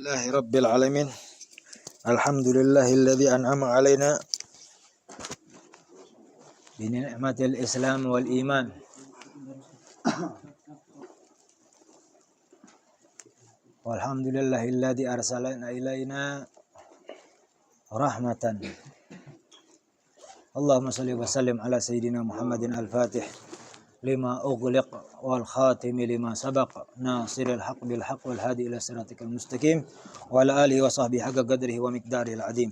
Alhamdulillahi Rabbil Alamin. Alhamdulillahilladzi an'ama alaina bi ni'matil Islam wal iman. Walhamdulillahilladzi arsalana ilaina rahmatan. Allahumma shalli wa sallim ala sayyidina Muhammadin al-Fatih lima ughliq wal khatimi lima sabaq nasiril haqq bil haqq wal hadi ila siratikal mustaqim wa ala alihi wa sahbihi haqqa qadrihi wa miqdarihil azim.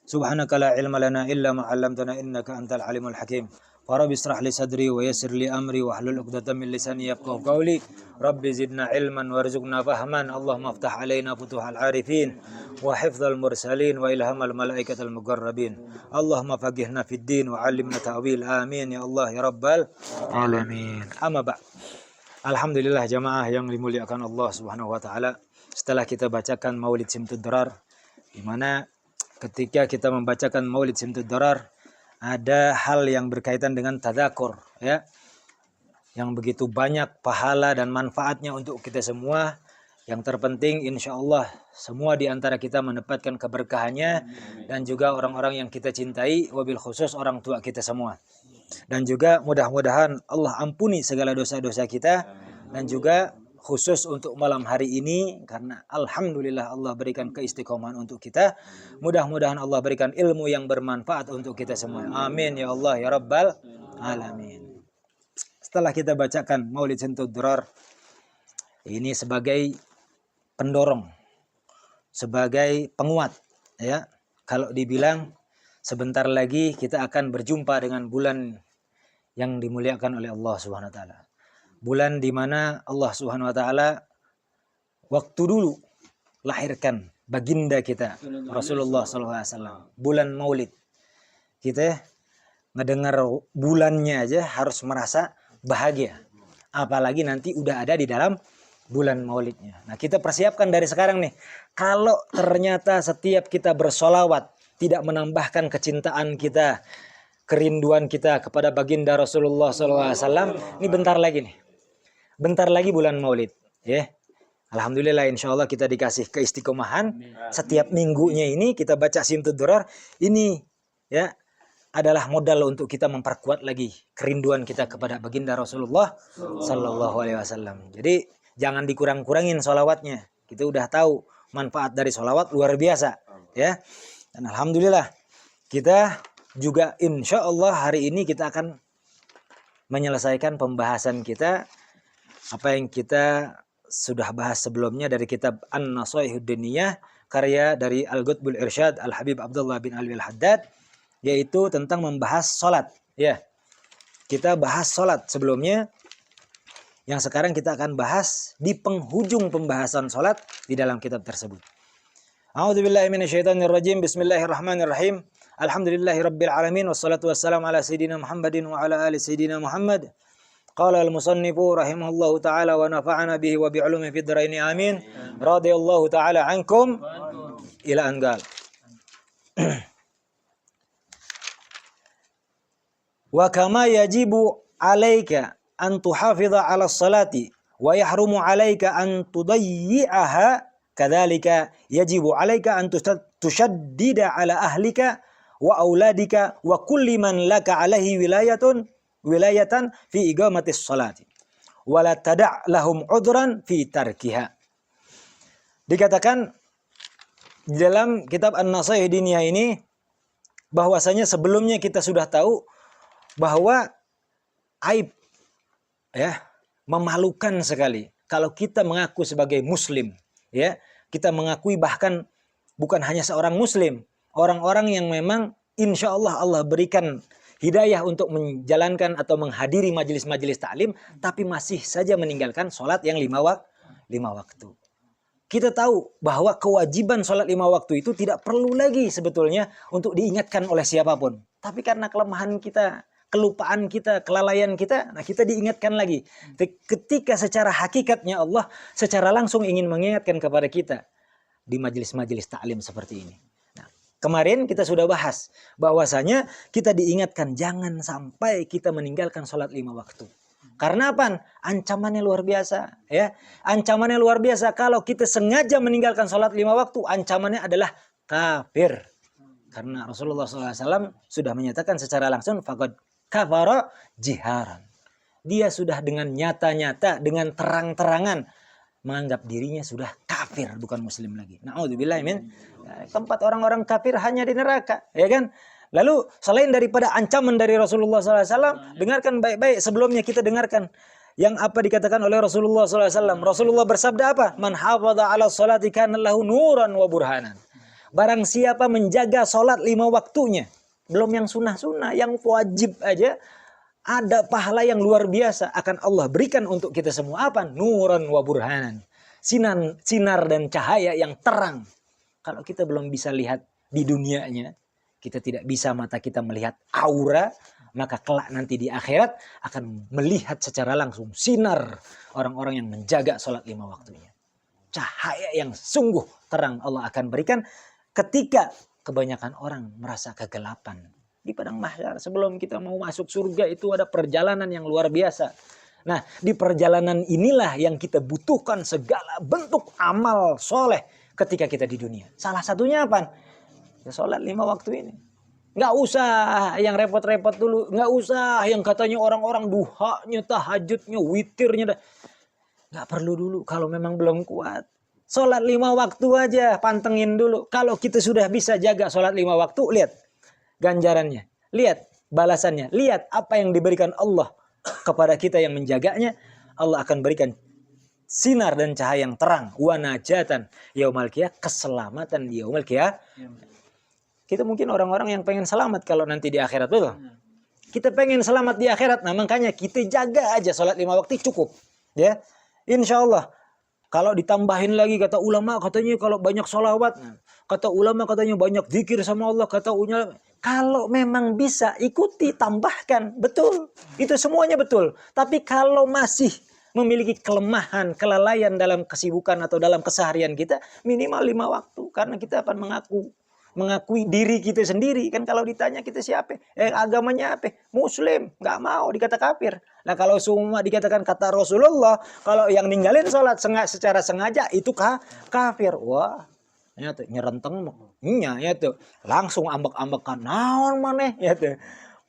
Subhanaka la ilma lana illa ma 'allamtana innaka antal alimul hakim. Rabbi israh li sadri wa yassir li amri wa hlul 'uqdatam min lisani yafqahu qawli. Rabbi zidna ilman warzuqna fahman. Allahumma aftah alaina futuhal arifin wa hifdzal mursalin wa ilhamal malaikatal muqarrabin. Allahumma faqihna fid din wa 'allimna ta'wil. Amin ya Allah ya rabbal alamin. Amma ba'd. Alhamdulillah jamaah yang dimuliakan Allah Subhanahu wa taala. Setelah kita bacakan Maulid Simtud Darar, di mana ketika kita membacakan Maulid Simtud Darar ada hal yang berkaitan dengan tadzakur, ya, yang begitu banyak pahala dan manfaatnya untuk kita semua. Yang terpenting insya Allah semua di antara kita mendapatkan keberkahannya, dan juga orang-orang yang kita cintai, wabil khusus orang tua kita semua. Dan juga mudah-mudahan Allah ampuni segala dosa-dosa kita, dan juga khusus untuk malam hari ini, karena alhamdulillah Allah berikan keistiqomahan untuk kita. Mudah-mudahan Allah berikan ilmu yang bermanfaat untuk kita semua. Amin ya Allah ya rabbal alamin. Setelah kita bacakan Maulid Simtud Darar ini sebagai pendorong, sebagai penguat, ya. Kalau dibilang sebentar lagi kita akan berjumpa dengan bulan yang dimuliakan oleh Allah Subhanahu wa taala. Bulan di mana Allah Subhanahu wa taala waktu dulu lahirkan baginda kita Rasulullah SAW. Bulan Maulid. Kita ngedengar bulannya aja harus merasa bahagia. Apalagi nanti udah ada di dalam bulan Maulidnya. Nah, kita persiapkan dari sekarang nih. Kalau ternyata setiap kita bersolawat tidak menambahkan kecintaan kita, kerinduan kita kepada baginda Rasulullah SAW, ini bentar lagi nih. Bentar lagi bulan Maulid, ya. Alhamdulillah insya Allah kita dikasih keistiqomahan. Setiap minggunya ini kita baca Simtud Darar. Ini, ya, adalah modal untuk kita memperkuat lagi kerinduan kita kepada baginda Rasulullah Sallallahu Alaihi Wasallam. Jadi jangan dikurang-kurangin sholawatnya. Kita udah tahu manfaat dari sholawat luar biasa, ya. Dan alhamdulillah kita juga insya Allah hari ini kita akan menyelesaikan pembahasan kita apa yang kita sudah bahas sebelumnya dari kitab An-Nasaihud Diniyah, karya dari Al-Qutbul Irsyad Al-Habib Abdullah bin Alwi Al-Haddad, yaitu tentang membahas sholat, ya. Kita bahas sholat sebelumnya, yang sekarang kita akan bahas di penghujung pembahasan sholat di dalam kitab tersebut. A'udzubillahi minasyaitonirrajim. Bismillahirrahmanirrahim. Alhamdulillahirabbil alamin wassalatu wassalamu ala sayidina Muhammadin wa ala ali sayidina Muhammad. Qala al-musannifu rahimahullahu ta'ala wa nafa'ana bihi wa bi'ulumihi fid dharaini amin. Radhiyallahu ta'ala ankum ila angal. Wa kama yajibu 'alaika an tuhafidha 'ala as-salati wa yahrumu 'alaika an tudayyi'aha, kadzalika yajibu 'alaika an tushaddida 'ala ahlika wa auladika wa kulli man laka 'alaihi wilayatan fi igamatis salati wala tada' lahum udran fi tarkiha. Dikatakan di dalam kitab An-Nasaihud Diniyah ini bahwasanya sebelumnya kita sudah tahu bahwa aib, ya, memalukan sekali kalau kita mengaku sebagai muslim, ya. Kita mengakui bahkan bukan hanya seorang muslim, orang-orang yang memang insya Allah Allah berikan hidayah untuk menjalankan atau menghadiri majelis-majelis taklim, tapi masih saja meninggalkan sholat yang lima waktu. Kita tahu bahwa kewajiban sholat 5 waktu itu tidak perlu lagi sebetulnya untuk diingatkan oleh siapapun. Tapi karena kelemahan kita, kelupaan kita, kelalaian kita, nah kita diingatkan lagi. Ketika secara hakikatnya Allah secara langsung ingin mengingatkan kepada kita di majelis-majelis taklim seperti ini. Kemarin kita sudah bahas bahwasanya kita diingatkan jangan sampai kita meninggalkan sholat 5 waktu. Karena apa? Ancamannya luar biasa, ya. Ancamannya luar biasa. Kalau kita sengaja meninggalkan sholat 5 waktu, ancamannya adalah kafir. Karena Rasulullah SAW sudah menyatakan secara langsung, faqad kafara jiharan. Dia sudah dengan nyata-nyata, dengan terang-terangan menganggap dirinya sudah kafir, bukan muslim lagi. Na'udzubillah min. Tempat orang-orang kafir hanya di neraka, ya kan? Lalu selain daripada ancaman dari Rasulullah SAW, dengarkan baik-baik sebelumnya kita dengarkan yang apa dikatakan oleh Rasulullah SAW. Rasulullah bersabda apa? Man hafadha ala sholati kana lahu nuran wa burhanan. Barang siapa menjaga sholat 5 waktunya, belum yang sunnah-sunnah, yang wajib aja, ada pahala yang luar biasa akan Allah berikan untuk kita semua. Apa? Nuran wa burhanan. Sinar dan cahaya yang terang. Kalau kita belum bisa lihat di dunianya, kita tidak bisa mata kita melihat aura, maka kelak nanti di akhirat akan melihat secara langsung sinar orang-orang yang menjaga sholat 5 waktunya. Cahaya yang sungguh terang Allah akan berikan ketika kebanyakan orang merasa kegelapan. Di padang mahsyar sebelum kita mau masuk surga itu ada perjalanan yang luar biasa. Nah, di perjalanan inilah yang kita butuhkan segala bentuk amal soleh ketika kita di dunia. Salah satunya apa? Ya sholat 5 waktu ini. Nggak usah yang repot-repot dulu. Nggak usah yang katanya orang-orang duhanya, tahajudnya, witirnya. Nggak perlu dulu kalau memang belum kuat. Sholat 5 waktu aja, pantengin dulu. Kalau kita sudah bisa jaga sholat 5 waktu, lihat ganjarannya. Lihat balasannya. Lihat apa yang diberikan Allah kepada kita yang menjaganya. Allah akan berikan sinar dan cahaya yang terang. Wa najatan yaumal qiyamah, keselamatan di yaumul qiyamah. Kita mungkin orang-orang yang pengen selamat kalau nanti di akhirat, betul? Kita pengen selamat di akhirat, nah makanya kita jaga aja sholat 5 waktu cukup, ya. Insya Allah. Kalau ditambahin lagi kata ulama katanya kalau banyak sholawat, kata ulama katanya banyak zikir sama Allah, kata ulama kalau memang bisa ikuti tambahkan, betul. Itu semuanya betul. Tapi kalau masih memiliki kelemahan, kelalaian dalam kesibukan atau dalam keseharian kita, minimal 5 waktu karena kita akan mengakui diri kita sendiri. Kan kalau ditanya kita siapa? Agamanya apa? Muslim. Nggak mau dikata kafir. Nah kalau semua dikatakan kata Rasulullah, kalau yang ninggalin sholat secara sengaja itu kafir. Wah, ya tuh nyerenteng ya tuh langsung ambek-ambekan. Naon maneh ya tuh.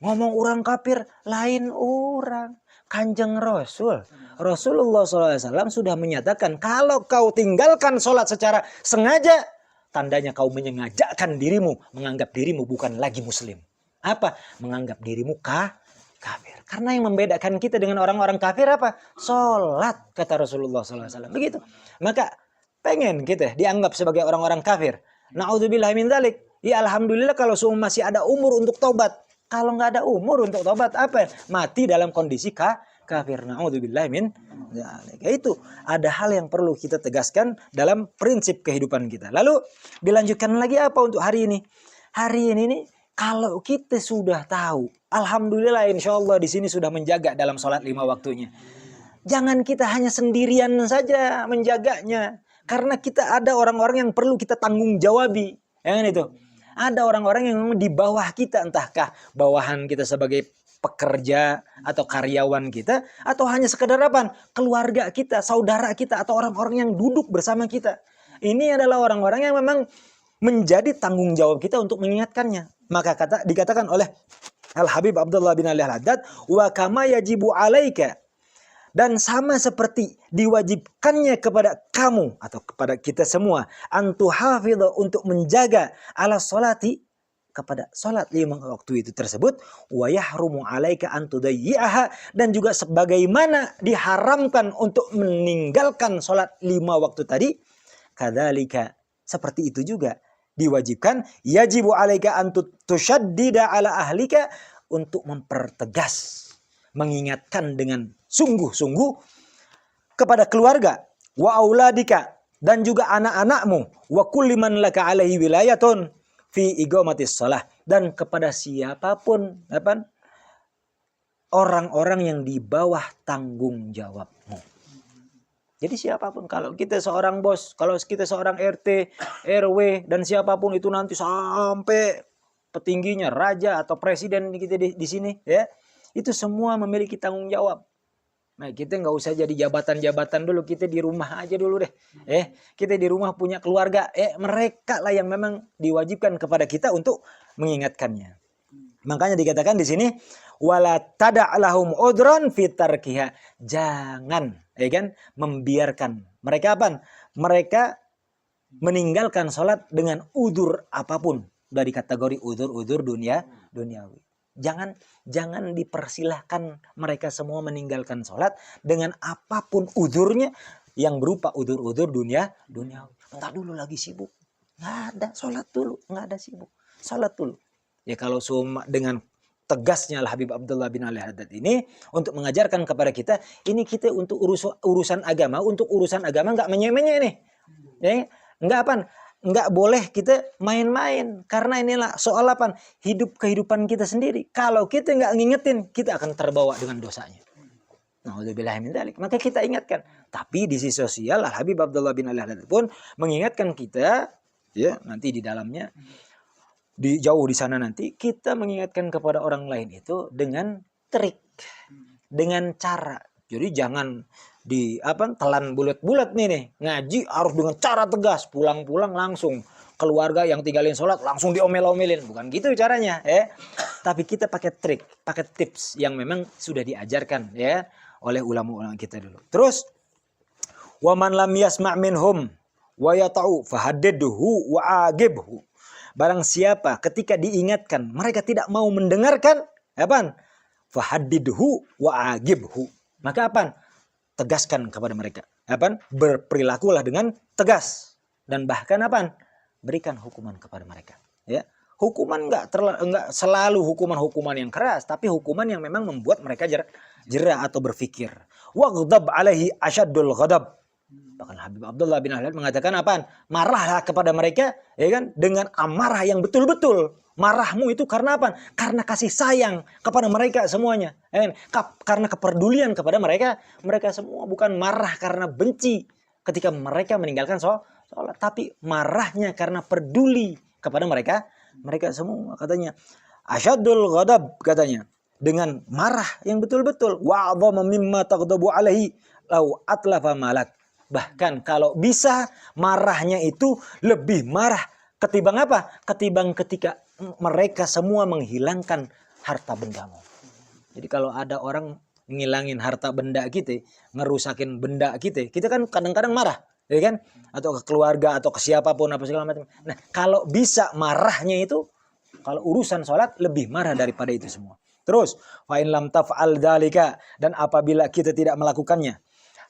Ngomong orang kafir lain orang. Kanjeng Rasulullah SAW sudah menyatakan kalau kau tinggalkan sholat secara sengaja, tandanya kau menyengajakan dirimu, menganggap dirimu bukan lagi muslim. Apa? Menganggap dirimu kafir. Karena yang membedakan kita dengan orang-orang kafir apa? Sholat, kata Rasulullah SAW. Begitu. Maka pengen kita dianggap sebagai orang-orang kafir. Na'udzubillah min dzalik. Ya alhamdulillah kalau semua masih ada umur untuk taubat. Kalau nggak ada umur untuk taubat apa? Mati dalam kondisi kafir. Na'udzubillah min dzalik. Itu ada hal yang perlu kita tegaskan dalam prinsip kehidupan kita. Lalu dilanjutkan lagi apa untuk hari ini? Hari ini nih kalau kita sudah tahu, alhamdulillah insya Allah di sini sudah menjaga dalam sholat 5 waktunya. Jangan kita hanya sendirian saja menjaganya. Karena kita ada orang-orang yang perlu kita tanggung jawabi. Ya kan itu? Ada orang-orang yang di bawah kita, entahkah bawahan kita sebagai pekerja atau karyawan kita, atau hanya sekedar apa? Keluarga kita, saudara kita, atau orang-orang yang duduk bersama kita. Ini adalah orang-orang yang memang menjadi tanggung jawab kita untuk mengingatkannya. Maka dikatakan oleh Al-Habib Abdullah bin Ali Al-Haddad, wa kama yajibu alaika, dan sama seperti diwajibkannya kepada kamu atau kepada kita semua, antuhafidha, untuk menjaga ala sholati, kepada sholat 5 waktu itu tersebut, wa yahrumu alaika antudayyi'aha, dan juga sebagaimana diharamkan untuk meninggalkan sholat 5 waktu tadi, kadzalika, seperti itu juga diwajibkan, yajibu alaika antushaddida ala ahlika, untuk mempertegas, mengingatkan dengan sungguh-sungguh kepada keluarga, wa auladika, dan juga anak-anakmu, wa kulli man laka alaihi wilayatun fi iqamatis shalah, dan kepada siapapun orang-orang yang di bawah tanggung jawabmu. Jadi siapapun, kalau kita seorang bos, kalau kita seorang RT, RW, dan siapapun itu nanti sampai petingginya, raja atau presiden kita di sini, ya, itu semua memiliki tanggung jawab. Nah, kita nggak usah jadi jabatan-jabatan dulu, kita di rumah aja dulu deh. Kita di rumah punya keluarga, mereka lah yang memang diwajibkan kepada kita untuk mengingatkannya. Makanya dikatakan di sini wala tada'lahum udran fitarkiha. Jangan, membiarkan mereka apa? Mereka meninggalkan sholat dengan udzur apapun dari kategori udzur duniawi. Jangan dipersilahkan mereka semua meninggalkan sholat dengan apapun udzurnya yang berupa udzur duniawi. Entar dulu lagi sibuk. Nggak ada, sholat dulu. Nggak ada sibuk. Sholat dulu. Ya kalau cuma dengan tegasnya Habib Abdullah bin Ali Haddad ini untuk mengajarkan kepada kita, ini kita untuk urusan agama, nggak menye-menye nih. Ya, nggak boleh kita main-main karena inilah soal apa? Kehidupan kita sendiri. Kalau kita nggak ngingetin, kita akan terbawa dengan dosanya. Na'udzubillah min dzalik. Maka kita ingatkan. Tapi di sisi sosial, Habib Abdullah bin Ali Haddad pun mengingatkan kita, ya nanti di dalamnya, jauh di sana nanti kita mengingatkan kepada orang lain itu dengan trik, dengan cara. Jadi jangan telan bulat-bulat nih ngaji harus dengan cara tegas, pulang-pulang langsung keluarga yang tinggalin sholat langsung diomel-omelin, bukan gitu caranya, Tapi kita pakai trik, pakai tips yang memang sudah diajarkan ya oleh ulama-ulama kita dulu. Terus wa man lam yasma' minhum wa yata'u fahaddidhu wa agibhu. Barang siapa ketika diingatkan mereka tidak mau mendengarkan, fahaddidhu wa agibhu. Maka tegaskan kepada mereka. Berperilakulah dengan tegas dan bahkan berikan hukuman kepada mereka. Ya, hukuman enggak selalu hukuman yang keras, tapi hukuman yang memang membuat mereka jerah atau berpikir. Waghdab alaihi asyaddul ghadab. Bahkan Habib Abdullah bin Ahmad mengatakan marahlah kepada mereka, dengan amarah yang betul-betul. Marahmu itu karena Karena kasih sayang kepada mereka semuanya. Karena kepedulian kepada mereka semua. Bukan marah karena benci ketika mereka meninggalkan sholat. Tapi marahnya karena peduli kepada mereka semua. Katanya, asyadul ghadab, katanya. Dengan marah yang betul-betul. Wa'adhama mimma taghdabu alaihi lau atlafa malak. Bahkan kalau bisa marahnya itu lebih marah ketimbang Ketimbang ketika mereka semua menghilangkan harta bendamu. Jadi kalau ada orang ngilangin harta benda kita, ngerusakin benda kita kan kadang-kadang marah, Atau ke keluarga atau ke siapapun apa segala macam. Nah, kalau bisa marahnya itu kalau urusan sholat lebih marah daripada itu semua. Terus, fa in lam taf'al dzalika, dan apabila kita tidak melakukannya,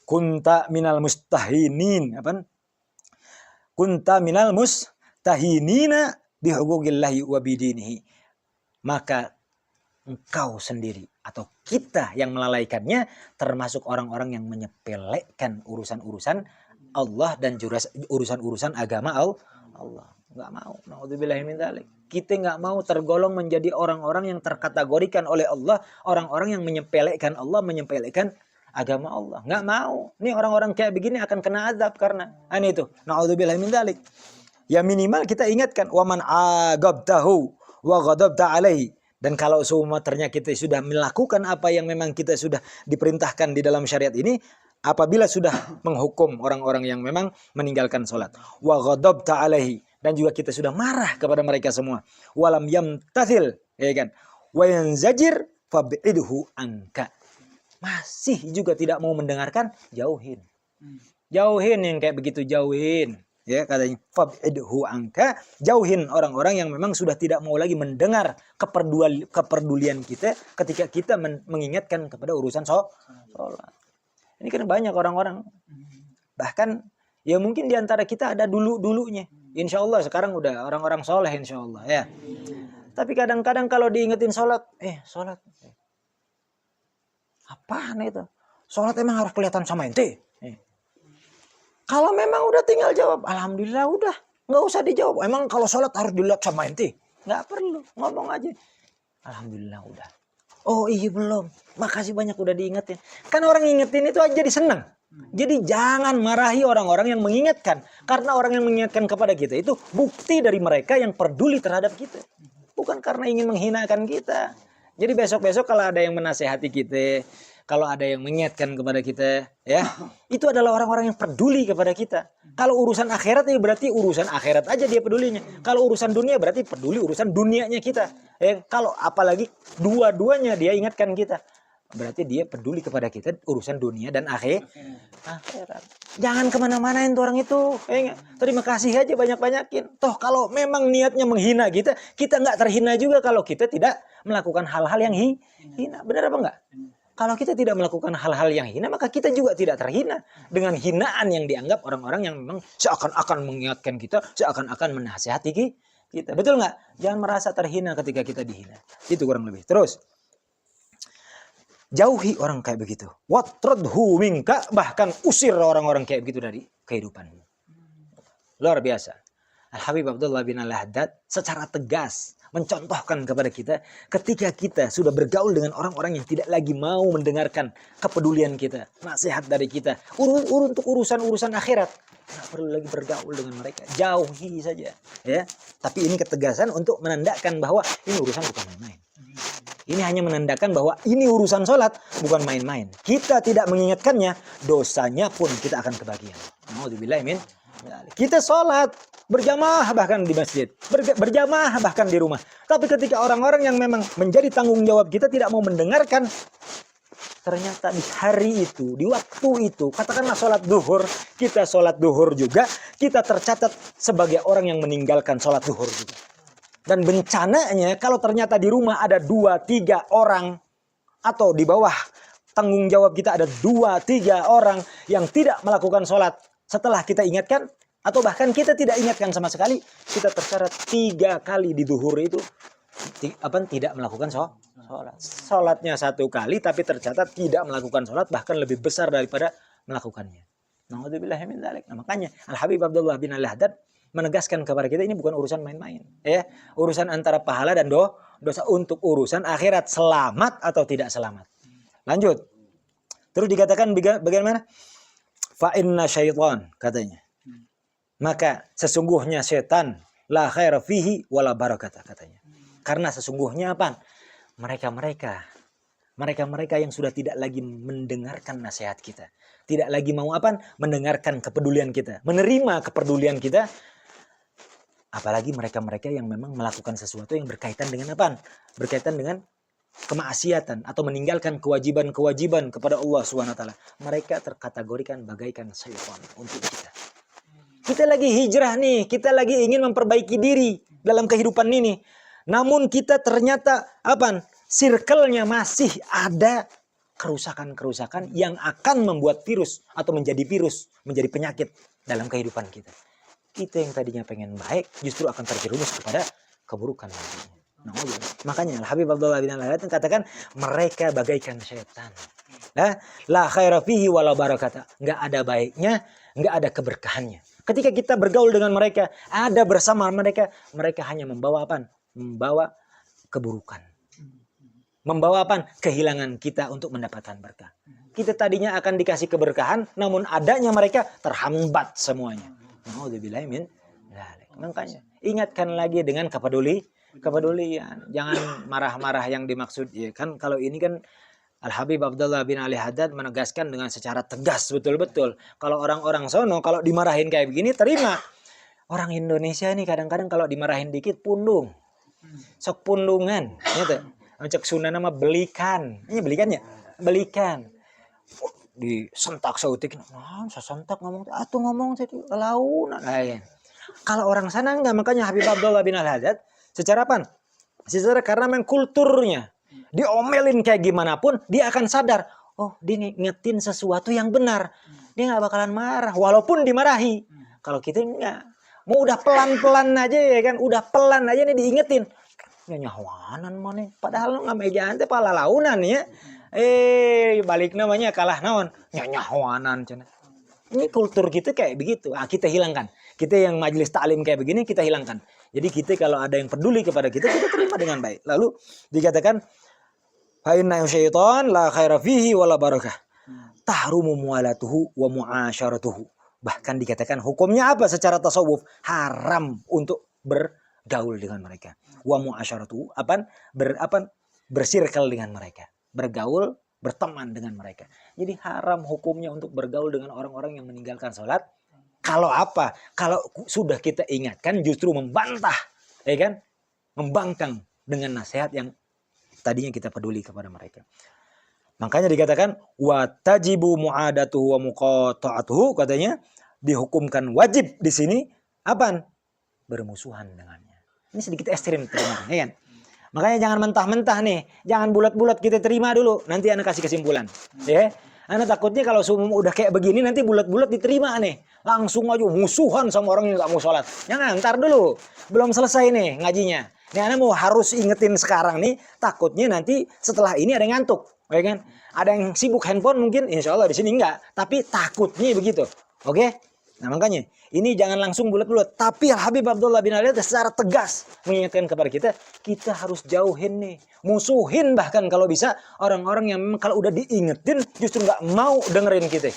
kunta minal mustahinin, kunta minal mustahinina bihuquqillahi wa bidinihi. Maka engkau sendiri atau kita yang melalaikannya termasuk orang-orang yang menyepelekan urusan-urusan Allah dan urusan-urusan agama Allah. Enggak mau. Na'udzubillahi min dzalik. Kita enggak mau tergolong menjadi orang-orang yang terkategorikan oleh Allah, orang-orang yang menyepelekan Allah, menyepelekan agama Allah. Enggak mau. Nih orang-orang kayak begini akan kena azab karena itu. Na'udzubillahi min dzalik. Ya minimal kita ingatkan, waman agabtahu wa ghadabta alaihi. Dan kalau ternyata kita sudah melakukan apa yang memang kita sudah diperintahkan di dalam syariat ini, apabila sudah menghukum orang-orang yang memang meninggalkan sholat, wa ghadabta alaihi, dan juga kita sudah marah kepada mereka semua, walam yamtathil, wa yanzajir fab'idhu anka, masih juga tidak mau mendengarkan, jauhin yang kayak begitu, jauhin. Ya, katanya fab'idhu anka, jauhin orang-orang yang memang sudah tidak mau lagi mendengar kepedulian kita ketika kita mengingatkan kepada urusan sholat. Ini kan banyak orang-orang, bahkan ya mungkin diantara kita ada dulunya, insya Allah sekarang udah orang-orang soleh insya Allah ya. Tapi kadang-kadang kalau diingetin sholat, apaan itu? Sholat emang harus kelihatan sama ente? Kalau memang udah tinggal jawab, alhamdulillah udah, nggak usah dijawab. Emang kalau sholat harus dilihat sama ente? Nggak perlu, ngomong aja. Alhamdulillah udah. Oh iya belum, makasih banyak udah diingetin. Kan orang ingetin itu aja jadi senang. Jadi jangan marahi orang-orang yang mengingatkan. Karena orang yang mengingatkan kepada kita itu bukti dari mereka yang peduli terhadap kita. Bukan karena ingin menghinakan kita. Jadi besok-besok kalau ada yang menasehati kita, kalau ada yang mengingatkan kepada kita, ya, itu adalah orang-orang yang peduli kepada kita. Kalau urusan akhirat ya berarti urusan akhirat aja dia pedulinya. Kalau urusan dunia berarti peduli urusan dunianya kita. Kalau apalagi dua-duanya dia ingatkan kita, berarti dia peduli kepada kita urusan dunia dan akhirat. Jangan kemana-manain tuh orang itu. Terima kasih aja banyak-banyakin. Toh kalau memang niatnya menghina kita, kita nggak terhina juga kalau kita tidak melakukan hal-hal yang hina. Benar apa enggak? Kalau kita tidak melakukan hal-hal yang hina, maka kita juga tidak terhina dengan hinaan yang dianggap orang-orang yang memang seakan-akan mengingatkan kita, seakan-akan menasihati kita. Betul nggak? Jangan merasa terhina ketika kita dihina. Itu kurang lebih. Terus, jauhi orang kayak begitu. Watradhu minka, bahkan usir orang-orang kayak begitu dari kehidupanmu. Luar biasa. Al-Habib Abdullah bin Al-Haddad secara tegas mencontohkan kepada kita ketika kita sudah bergaul dengan orang-orang yang tidak lagi mau mendengarkan kepedulian kita, nasihat dari kita, untuk urusan-urusan akhirat, nggak perlu lagi bergaul dengan mereka, jauhi saja, ya. Tapi ini ketegasan untuk menandakan bahwa ini urusan bukan main-main. Ini hanya menandakan bahwa ini urusan sholat, bukan main-main. Kita tidak mengingatkannya, dosanya pun kita akan kebagian. Nauzubillah min. Kita sholat berjamaah bahkan di masjid, berjamaah bahkan di rumah. Tapi ketika orang-orang yang memang menjadi tanggung jawab kita tidak mau mendengarkan, ternyata di hari itu, di waktu itu, katakanlah sholat duhur, kita sholat duhur juga, kita tercatat sebagai orang yang meninggalkan sholat duhur juga. Dan bencananya kalau ternyata di rumah ada 2-3 orang, atau di bawah tanggung jawab kita ada 2-3 orang yang tidak melakukan sholat setelah kita ingatkan, atau bahkan kita tidak ingatkan sama sekali, kita tercatat 3 kali di duhur itu tidak melakukan sholat. Sholatnya 1 kali tapi tercatat tidak melakukan sholat, bahkan lebih besar daripada melakukannya. Nauzubillah min dzalik. Nah, makanya Al-Habib Abdullah bin Al-Haddad menegaskan kepada kita ini bukan urusan main-main, ya. Urusan antara pahala dan dosa, untuk urusan akhirat, selamat atau tidak selamat. Lanjut. Terus dikatakan bagaimana? Fa inna syaitan, katanya. Maka sesungguhnya setan la khaira fihi wala barakata, katanya. Karena sesungguhnya apa? Mereka-mereka yang sudah tidak lagi mendengarkan nasihat kita, tidak lagi mau apa? Mendengarkan kepedulian kita, menerima kepedulian kita. Apalagi mereka-mereka yang memang melakukan sesuatu yang berkaitan dengan apa? Berkaitan dengan kemaksiatan atau meninggalkan kewajiban-kewajiban kepada Allah SWT. Mereka terkategorikan bagaikan syaitan untuk kita. Kita lagi hijrah nih, kita lagi ingin memperbaiki diri dalam kehidupan ini. Namun kita ternyata apa? Circle-nya masih ada kerusakan-kerusakan yang akan membuat virus atau menjadi penyakit dalam kehidupan kita. Kita yang tadinya pengen baik justru akan terjerumus kepada keburukan nantinya. Nah, makanya Al-Habib Abdullah bin Al-Haddad katakan mereka bagaikan setan. La khaira fihi wala barakata. Enggak ada baiknya, enggak ada keberkahannya. Ketika kita bergaul dengan mereka, ada bersama mereka, mereka hanya membawa apa? Membawa keburukan. Membawa apa? Kehilangan kita untuk mendapatkan berkah. Kita tadinya akan dikasih keberkahan, namun adanya mereka terhambat semuanya. Nauzubillah min dzalik. Makanya ingatkan lagi dengan kepedulian. Jangan marah-marah yang dimaksud, ya kan. Kalau ini kan Al-Habib Abdullah bin Al-Haddad menegaskan dengan secara tegas betul-betul. Kalau orang-orang sono kalau dimarahin kayak begini terima. Orang Indonesia ini kadang-kadang kalau dimarahin dikit pundung. Sok pundungan, gitu. Cek Sunda nama belikan. Ini belikannya? Belikan. Disentak sautik. Nah, sesentak ngomong atuh ngomong tadi laun. Kalau orang sana enggak, makanya Habib Abdullah bin Al-Haddad secara apa? Secara karena memang kulturnya. Diomelin kayak gimana pun dia akan sadar, oh dia ngingetin sesuatu yang benar, dia nggak bakalan marah walaupun dimarahi. Kalau kita enggak, mau udah pelan-pelan aja ya kan, udah pelan aja nih diingetin, nyawanan mana padahal nggak meja ante pala launan ya, balik namanya kalah naon nyawanan cina. Ini kultur kita kayak begitu. Kita hilangkan. Kita yang majelis taklim kayak begini kita hilangkan. Jadi kita kalau ada yang peduli kepada kita terima dengan baik. Lalu dikatakan fa inna syaitan la khaira fihi wala barakah. Tahrumu mualatuhu wa muasyaratuhu. Bahkan dikatakan hukumnya apa secara tasawuf? Haram untuk bergaul dengan mereka. Wa muasyaratuhu bersirkel dengan mereka. Bergaul berteman dengan mereka. Jadi haram hukumnya untuk bergaul dengan orang-orang yang meninggalkan sholat. Kalau apa? Kalau sudah kita ingatkan justru membantah, ya kan? Membangkang dengan nasihat yang tadinya kita peduli kepada mereka. Makanya dikatakan wa tajibu mu'adatuhu wa muqata'atuhu, katanya dihukumkan wajib di sini apaan? Bermusuhan dengannya. Ini sedikit ekstrim terima, ya kan? Makanya jangan mentah-mentah nih, jangan bulat-bulat kita terima dulu. Nanti Anda kasih kesimpulan, ya. Anda takutnya kalau udah kayak begini nanti bulat-bulat diterima nih. Langsung aja musuhan sama orang yang gak mau sholat. Jangan, ntar dulu. Belum selesai nih ngajinya. Nih Anda mau harus ingetin sekarang nih. Takutnya nanti setelah ini ada yang ngantuk. Ya kan? Ada yang sibuk handphone mungkin. Insya Allah di sini enggak. Tapi takutnya begitu. Oke? Nah makanya ini jangan langsung bulat-bulat. Tapi Al-Habib Abdullah bin Ali secara tegas mengingatkan kepada kita. Kita harus jauhin nih. Musuhin bahkan kalau bisa orang-orang yang memang kalau udah diingetin justru nggak mau dengerin kita.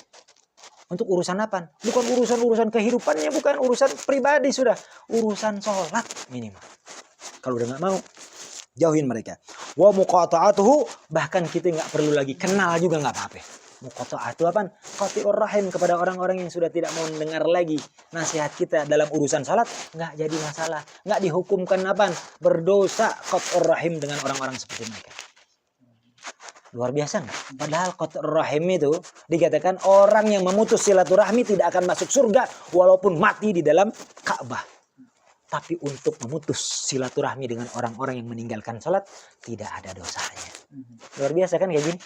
Untuk urusan apa? Bukan urusan kehidupannya, bukan urusan pribadi sudah. Urusan sholat minimal. Kalau udah nggak mau, jauhin mereka. Wa muqata'atuhu, bahkan kita nggak perlu lagi kenal juga nggak apa-apa. Muqata'atu apa? Qati'ur rahim, kepada orang-orang yang sudah tidak mau mendengar lagi nasihat kita dalam urusan salat, nggak jadi masalah, nggak dihukumkan apa? Berdosa qati'ur rahim dengan orang-orang seperti mereka. Luar biasa nggak? Padahal qati'ur rahim itu dikatakan orang yang memutus silaturahmi tidak akan masuk surga walaupun mati di dalam Ka'bah. Tapi untuk memutus silaturahmi dengan orang-orang yang meninggalkan salat tidak ada dosanya. Luar biasa kan kayak gini?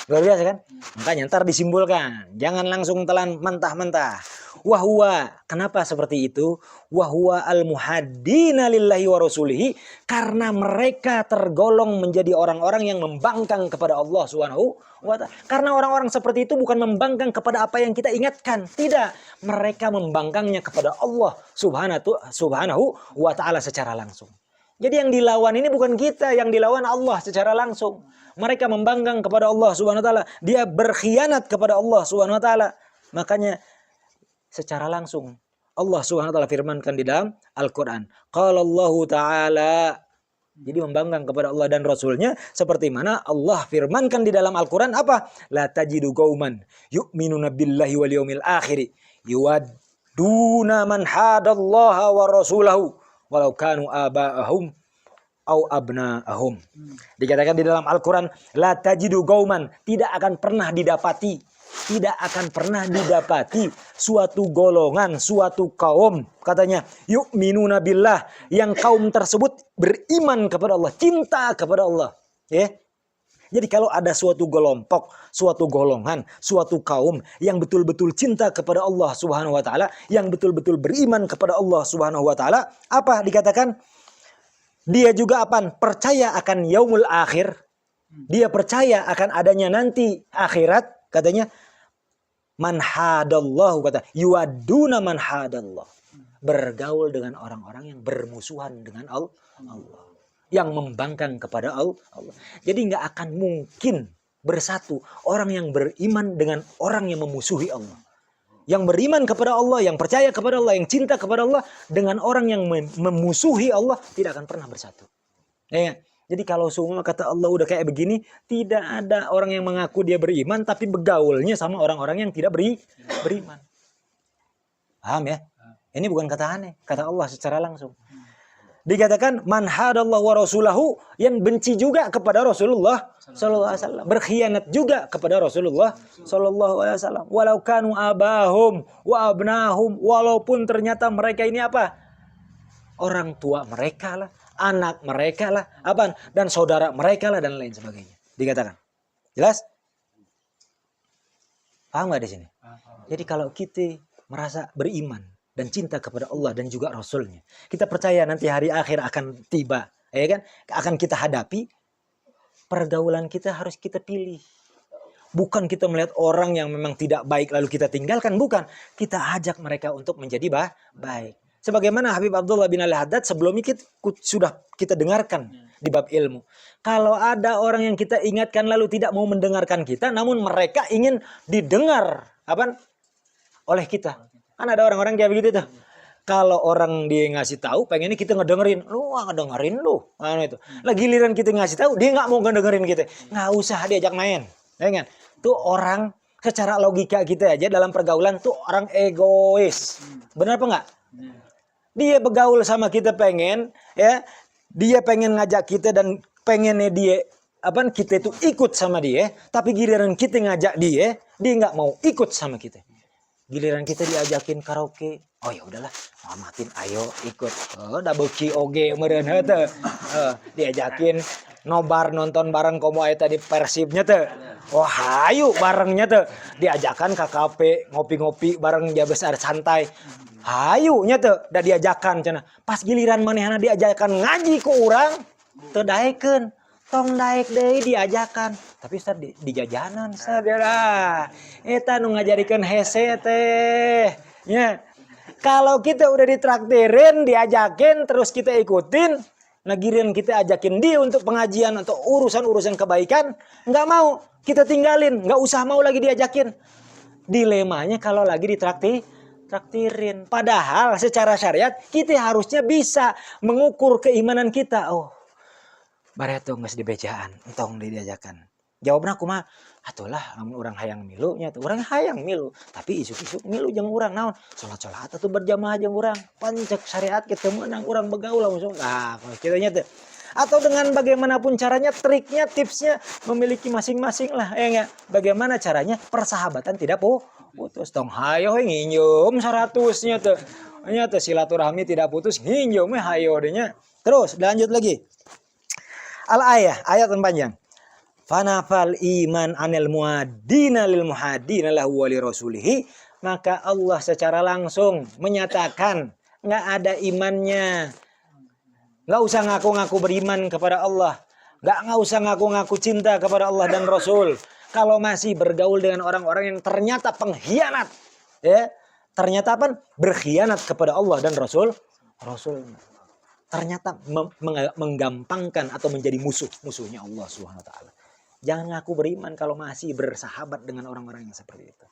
Luar biasa kan? Makanya ntar disimpulkan. Jangan langsung telan mentah-mentah. Wahwa, kenapa seperti itu? Wahwa al-muhaddina lillahi wa rasulihi. Karena mereka tergolong menjadi orang-orang yang membangkang kepada Allah Subhanahu wa ta'ala. Karena orang-orang seperti itu bukan membangkang kepada apa yang kita ingatkan. Tidak. Mereka membangkangnya kepada Allah Subhanahu wa ta'ala secara langsung. Jadi yang dilawan ini bukan kita, yang dilawan Allah secara langsung. Mereka membangkang kepada Allah Subhanahu wa ta'ala. Dia berkhianat kepada Allah Subhanahu wa ta'ala. Makanya secara langsung Allah Subhanahu wa ta'ala firmankan di dalam Al-Qur'an. Qala Allah ta'ala. Jadi membangkang kepada Allah dan Rasulnya seperti mana Allah firmankan di dalam Al-Qur'an apa? La tajidu qauman yu'minuna billahi wal yawmil akhir yuwadduna man hadallaha wa rasulahu walau kanu aba'ahum au abna'ahum. Dikatakan di dalam Al-Qur'an, la tajidu qauman, tidak akan pernah didapati suatu golongan, suatu kaum, katanya yu'minuna billah, yang kaum tersebut beriman kepada Allah, cinta kepada Allah, ya. Jadi kalau ada suatu kelompok, suatu golongan, suatu kaum yang betul-betul cinta kepada Allah Subhanahu wa ta'ala, yang betul-betul beriman kepada Allah Subhanahu wa ta'ala, apa dikatakan? Dia juga apa? Percaya akan yaumul akhir. Dia percaya akan adanya nanti akhirat, katanya man hadallahu, kata yuaduna man hadallah. Bergaul dengan orang-orang yang bermusuhan dengan Allah. Yang membangkang kepada Allah. Jadi nggak akan mungkin bersatu orang yang beriman dengan orang yang memusuhi Allah. Yang beriman kepada Allah, yang percaya kepada Allah, yang cinta kepada Allah dengan orang yang memusuhi Allah tidak akan pernah bersatu. Ya. Jadi kalau semua kata Allah udah kayak begini, tidak ada orang yang mengaku dia beriman tapi bergaulnya sama orang-orang yang tidak beriman. Paham ya? Ini bukan kata aneh, kata Allah secara langsung. Dikatakan man hadallahu wa rasulahu, yang benci juga kepada Rasulullah sallallahu alaihi wasallam, berkhianat juga kepada Rasulullah sallallahu alaihi wasallam, walau kanu abahum wa abnahum, walaupun ternyata mereka ini apa? Orang tua mereka lah, anak mereka lah, apa? Dan saudara mereka lah dan lain sebagainya. Dikatakan. Jelas? Paham enggak di sini? Jadi kalau kita merasa beriman dan cinta kepada Allah dan juga Rasulnya, kita percaya nanti hari akhir akan tiba, ya kan? Akan kita hadapi. Pergaulan kita harus kita pilih. Bukan kita melihat orang yang memang tidak baik lalu kita tinggalkan, bukan. Kita ajak mereka untuk menjadi baik. Sebagaimana Habib Abdullah bin Al-Haddad sebelumnya sudah kita dengarkan di bab ilmu. Kalau ada orang yang kita ingatkan lalu tidak mau mendengarkan kita, namun mereka ingin didengar oleh kita. Kan ada orang-orang kayak begitu tuh. Kalau orang dia ngasih tahu, pengennya kita ngedengerin. Lu ngedengerin lu. Itu. Lah giliran kita ngasih tahu, dia nggak mau ngedengerin kita. Nggak usah diajak main. Ya kan? Tuh orang secara logika kita aja dalam pergaulan tuh orang egois. Benar apa enggak? Dia bergaul sama kita pengen ya, dia pengen ngajak kita dan pengennya dia kita itu ikut sama dia, tapi giliran kita ngajak dia nggak mau ikut sama kita. Giliran kita diajakin karaoke, oh ya udahlah, amatin ayo ikut. Oh, double ki oge meureun heuh. Diajakin nobar nonton bareng komo aya tadi Persibnya teh. Oh hayu barengnya teh. Diajakan ke kafe ngopi-ngopi bareng dia besar santai. Hayu nya teh da diajakan cenah. Pas giliran manehna diajakan ngaji ku urang, teu daekeun. Tong daek deui diajakan. Tapi Ustaz di jajanan sadara. Eta nu ngajarikeun hese teh. Nya. Kalau kita udah ditraktirin, diajakin terus kita ikutin, nah giliran kita ajakin dia untuk pengajian atau urusan-urusan kebaikan, nggak mau, kita tinggalin, nggak usah mau lagi diajakin. Dilemanya kalau lagi traktirin. Padahal secara syariat kita harusnya bisa mengukur keimanan kita. Oh, bareto geus dibejaan, entong diajakan. Jawabna kumaha? Atulah orang hayang milu nya tuh. Urang hayang milu, tapi isuk-isuk milu jeung urang naon? Salat-salat atuh berjamaah jeung urang. Pancek syariat kita meunang urang begaul langsung. Nah, kitu nya teh. Atau dengan bagaimanapun caranya, triknya, tipsnya memiliki masing-masing lah. Ya, bagaimana caranya persahabatan tidak putus. Tong hayo nginjum 100-nya tuh. Nya teh silaturahmi tidak putus, nginjum hayo nya. Terus lanjut lagi. Al-ayah, ayat yang panjang. Fanafal iman anil muadina lil muhadina lahu wa li rasulihi, maka Allah secara langsung menyatakan nggak ada imannya. Nggak usah ngaku-ngaku beriman kepada Allah. Nggak usah ngaku-ngaku cinta kepada Allah dan Rasul. Kalau masih bergaul dengan orang-orang yang ternyata pengkhianat. Ya, ternyata apa? Berkhianat kepada Allah dan Rasul. Ternyata menggampangkan atau menjadi musuhnya Allah Subhanahu wa taala. Jangan ngaku beriman kalau masih bersahabat dengan orang-orang yang seperti itu.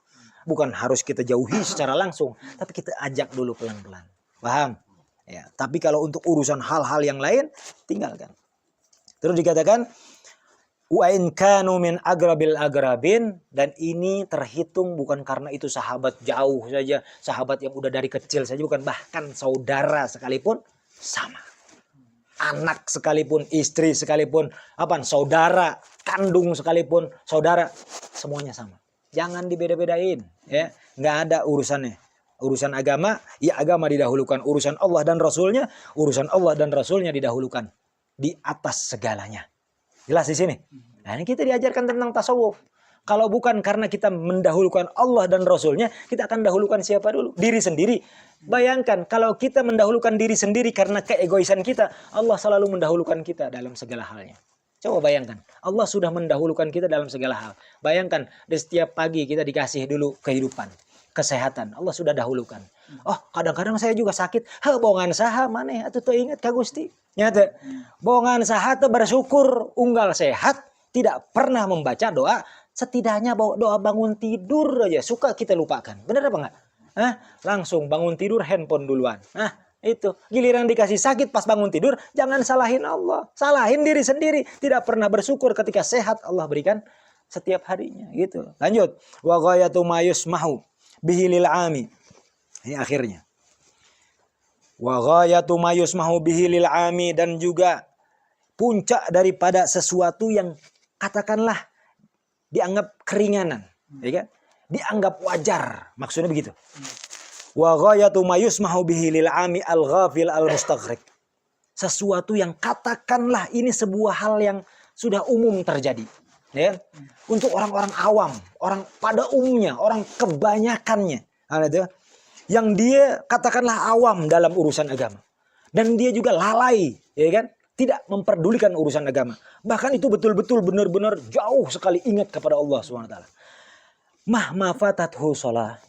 Bukan harus kita jauhi secara langsung, tapi kita ajak dulu pelan-pelan. Paham? Ya, tapi kalau untuk urusan hal-hal yang lain, tinggalkan. Terus dikatakan, wa in kanu min agrabil agrabin, dan ini terhitung bukan karena itu sahabat jauh saja, sahabat yang udah dari kecil saja, bukan, bahkan saudara sekalipun sama. Anak sekalipun, istri sekalipun, saudara kandung sekalipun, saudara, semuanya sama. Jangan dibeda-bedain, ya. Nggak ada urusannya. Urusan agama, ya agama didahulukan. Urusan Allah dan Rasulnya didahulukan di atas segalanya. Jelas di sini. Nah, ini kita diajarkan tentang tasawuf. Kalau bukan karena kita mendahulukan Allah dan Rasulnya, kita akan dahulukan siapa dulu? Diri sendiri. Bayangkan kalau kita mendahulukan diri sendiri karena keegoisan kita, Allah selalu mendahulukan kita dalam segala halnya. Coba bayangkan, Allah sudah mendahulukan kita dalam segala hal. Bayangkan, di setiap pagi kita dikasih dulu kehidupan, kesehatan. Allah sudah dahulukan. Oh, kadang-kadang saya juga sakit. Bongan saha maneh atuh teu inget ka Gusti. Nyata. Bongan saha teu bersyukur unggal sehat, tidak pernah membaca doa, setidaknya doa bangun tidur aja suka kita lupakan. Benar apa enggak? Langsung bangun tidur handphone duluan. Itu giliran dikasih sakit pas bangun tidur, jangan salahin Allah, salahin diri sendiri. Tidak pernah bersyukur ketika sehat Allah berikan setiap harinya. Gitu. Lanjut. Wa ghayatu ma yusmahu bihi lil ami. Ini akhirnya. Wa ghayatu ma yusmahu bihi lil ami, dan juga puncak daripada sesuatu yang katakanlah dianggap keringanan, ya kan? Dianggap wajar, maksudnya begitu. Wa ghayatu ma yusmahu bihi lil ami al-ghafil al-mustaghrib. Sesuatu yang katakanlah ini sebuah hal yang sudah umum terjadi, ya. Untuk orang-orang awam, orang pada umumnya, orang kebanyakannya, yang dia katakanlah awam dalam urusan agama. Dan dia juga lalai, ya kan? Tidak memperdulikan urusan agama. Bahkan itu betul-betul benar-benar jauh sekali ingat kepada Allah SWT. Mahma fatathu sholat.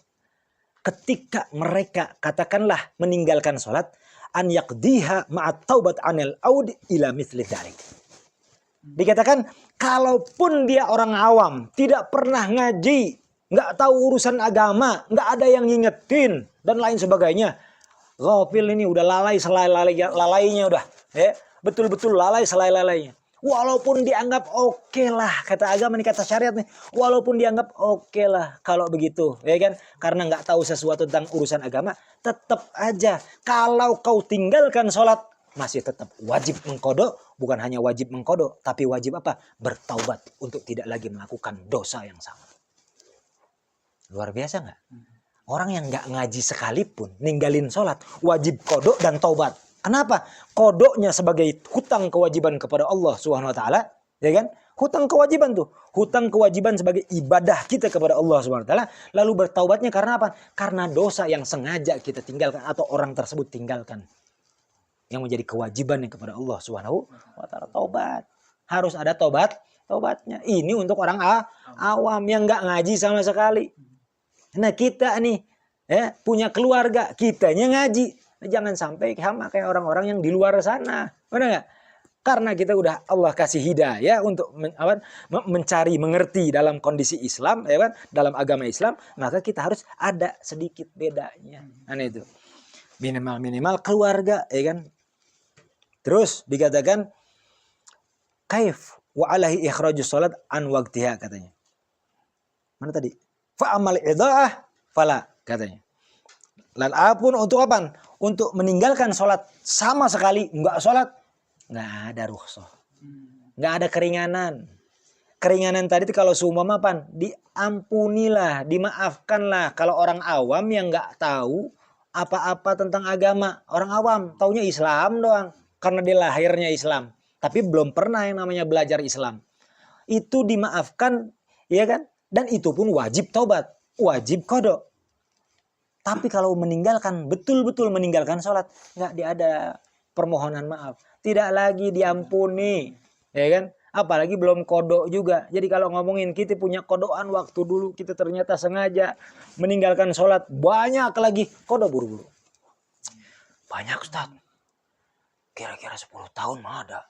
Ketika mereka katakanlah meninggalkan sholat, an yaqdiha ma'at taubat anil aud ila mithli dharik. Dikatakan kalaupun dia orang awam, tidak pernah ngaji, nggak tahu urusan agama, nggak ada yang ngingetin dan lain sebagainya. Ghafil ini udah lalai selai-lalainya udah, ya. Betul-betul lalai selai-lalainya. Walaupun dianggap oke lah, kata agama nih, kata syariat nih, walaupun dianggap oke lah kalau begitu, ya kan? Karena nggak tahu sesuatu tentang urusan agama, tetap aja kalau kau tinggalkan sholat masih tetap wajib mengkodok, bukan hanya wajib mengkodok, tapi wajib apa? Bertaubat untuk tidak lagi melakukan dosa yang sama. Luar biasa nggak? Orang yang nggak ngaji sekalipun ninggalin sholat wajib kodok dan taubat. Kenapa? Kodoknya sebagai hutang kewajiban kepada Allah Subhanahu Wa Taala, ya kan? Hutang kewajiban tuh, hutang kewajiban sebagai ibadah kita kepada Allah Subhanahu Wa Taala. Lalu bertaubatnya karena apa? Karena dosa yang sengaja kita tinggalkan atau orang tersebut tinggalkan, yang menjadi kewajibannya kepada Allah Subhanahu Wa Taala. Taubat harus ada taubatnya. Ini untuk orang awam yang nggak ngaji sama sekali. Nah kita nih punya keluarga, kitanya ngaji. Jangan sampai sama kayak orang-orang yang di luar sana. Benar nggak? Karena kita udah Allah kasih hidayah untuk mencari, mengerti dalam kondisi Islam, ya kan? Dalam agama Islam, maka kita harus ada sedikit bedanya. Nah itu. Minimal keluarga, ya kan? Terus dikatakan kaif wa alaihi ikhrajus salat an waqtiha, katanya. Mana tadi? Fa amal idha'ah fala, katanya. Lalu apun untuk apa? Untuk meninggalkan sholat sama sekali nggak sholat, nggak ada rukhsah, nggak ada keringanan. Keringanan tadi itu kalau seumpama apa? Diampunilah, dimaafkanlah. Kalau orang awam yang nggak tahu apa-apa tentang agama, orang awam taunya Islam doang karena dia lahirnya Islam, tapi belum pernah yang namanya belajar Islam. Itu dimaafkan, ya kan? Dan itu pun wajib taubat, wajib qada. Tapi kalau meninggalkan, betul-betul meninggalkan sholat, nggak ada permohonan maaf, tidak lagi diampuni, ya kan? Apalagi belum kodok juga. Jadi kalau ngomongin kita punya kodokan waktu dulu, kita ternyata sengaja meninggalkan sholat, banyak lagi kodok buru-buru. Banyak Ustaz, kira-kira 10 tahun mah ada.